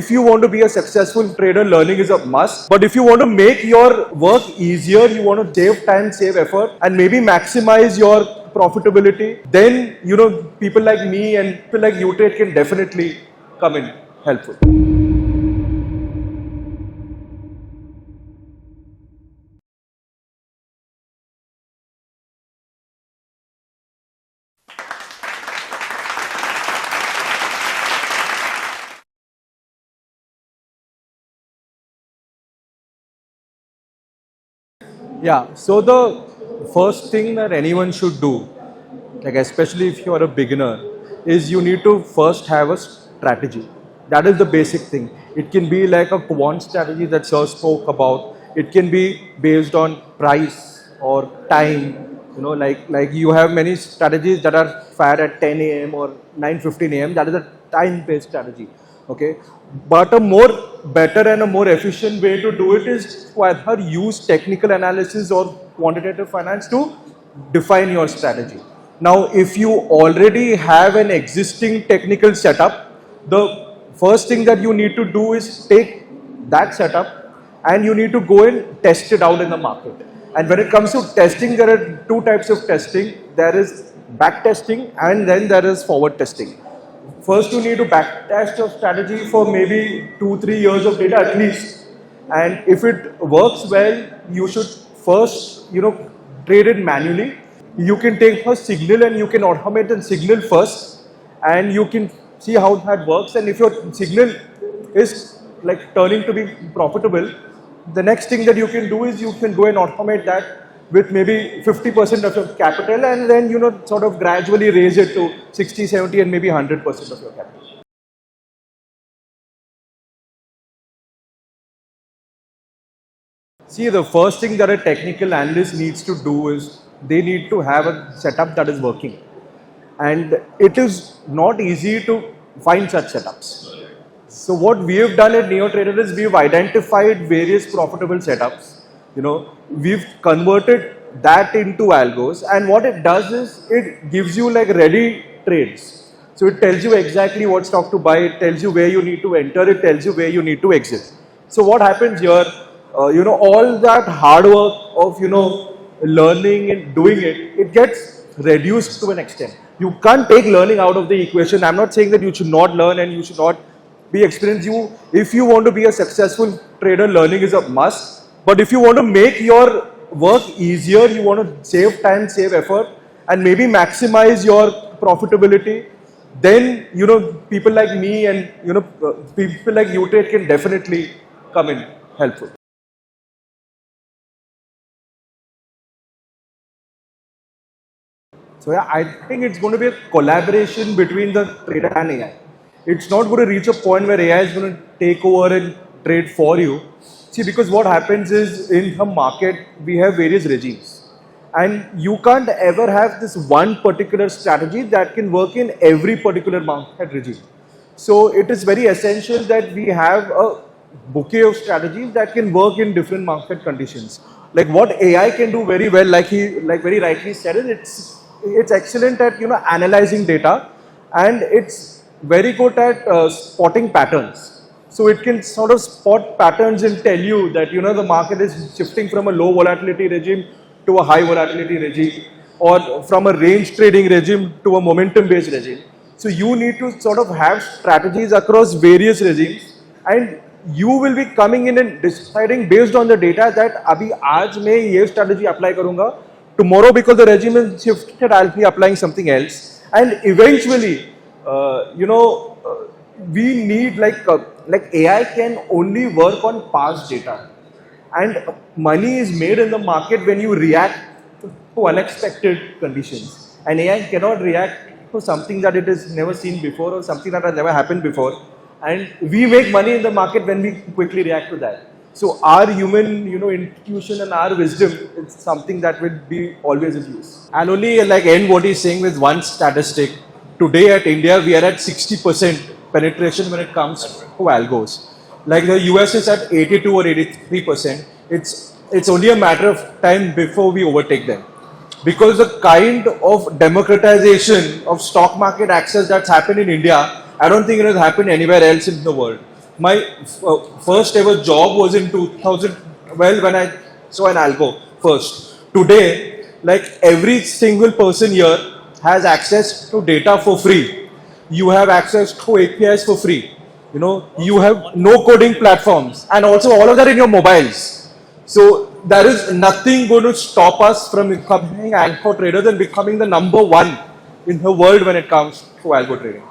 if you want to be a successful trader, learning is a must. But if you want to make your work easier, you want to save time, save effort, and maybe maximize your profitability, then people like me and people like NeoTrader can definitely come in helpful. Yeah, so the first thing that anyone should do, like especially if you are a beginner, is you need to first have a strategy. That is the basic thing. It can be like a quant strategy that Sir spoke about. It can be based on price or time. Like you have many strategies that are fired at 10 a.m. or 9:15 a.m. That is a time-based strategy. Okay, but a more better and a more efficient way to do it is to either use technical analysis or quantitative finance to define your strategy. Now, if you already have an existing technical setup, the first thing that you need to do is take that setup and you need to go and test it out in the market. And when it comes to testing, there are two types of testing. There is back testing and then there is forward testing. First, you need to backtest your strategy for maybe 2-3 years of data at least. And if it works well, you should first, trade it manually. You can take a signal and you can automate the signal first, and you can see how that works. And if your signal is like turning to be profitable, the next thing that you can do is you can go and automate that with maybe 50% of your capital, and then sort of gradually raise it to 60, 70 and maybe 100% of your capital. See, the first thing that a technical analyst needs to do is they need to have a setup that is working, and it is not easy to find such setups. So what we have done at NeoTrader is we've identified various profitable setups. We've converted that into algos, and what it does is it gives you like ready trades. So it tells you exactly what stock to buy, it tells you where you need to enter, it tells you where you need to exit. So what happens here, all that hard work of, learning and doing it, it gets reduced to an extent. You can't take learning out of the equation. I'm not saying that you should not learn and you should not be experienced. If you want to be a successful trader, learning is a must. But if you want to make your work easier, you want to save time, save effort, and maybe maximize your profitability, then people like me and people like NeoTrader can definitely come in helpful. So yeah, I think it's going to be a collaboration between the trader and AI. It's not going to reach a point where AI is going to take over and trade for you. See, because what happens is in the market, we have various regimes. And you can't ever have this one particular strategy that can work in every particular market regime. So it is very essential that we have a bouquet of strategies that can work in different market conditions. Like what AI can do very well, like very rightly said, it's excellent at analyzing data, and it's very good at spotting patterns. So it can sort of spot patterns and tell you that the market is shifting from a low volatility regime to a high volatility regime, or from a range trading regime to a momentum based regime. So you need to sort of have strategies across various regimes, and you will be coming in and deciding based on the data that abhi aaj main ye strategy apply karunga, tomorrow because the regime is shifted I'll be applying something else, and eventually we need like AI can only work on past data, and money is made in the market when you react to unexpected conditions, and AI cannot react to something that it has never seen before or something that has never happened before, and we make money in the market when we quickly react to that. So our human intuition and our wisdom is something that will be always of use. I'll only end what he's saying with one statistic. Today at India, we are at 60% penetration when it comes to algos. Like the US is at 82 or 83%. It's only a matter of time before we overtake them. Because the kind of democratization of stock market access that's happened in India, I don't think it has happened anywhere else in the world. My first ever job was in 2012 when I saw an algo first. Today, like every single person here has access to data for free. You have access to APIs for free. You know, you have no coding platforms, and also all of that in your mobiles. So there is nothing going to stop us from becoming algo traders and becoming the number one in the world when it comes to algo trading.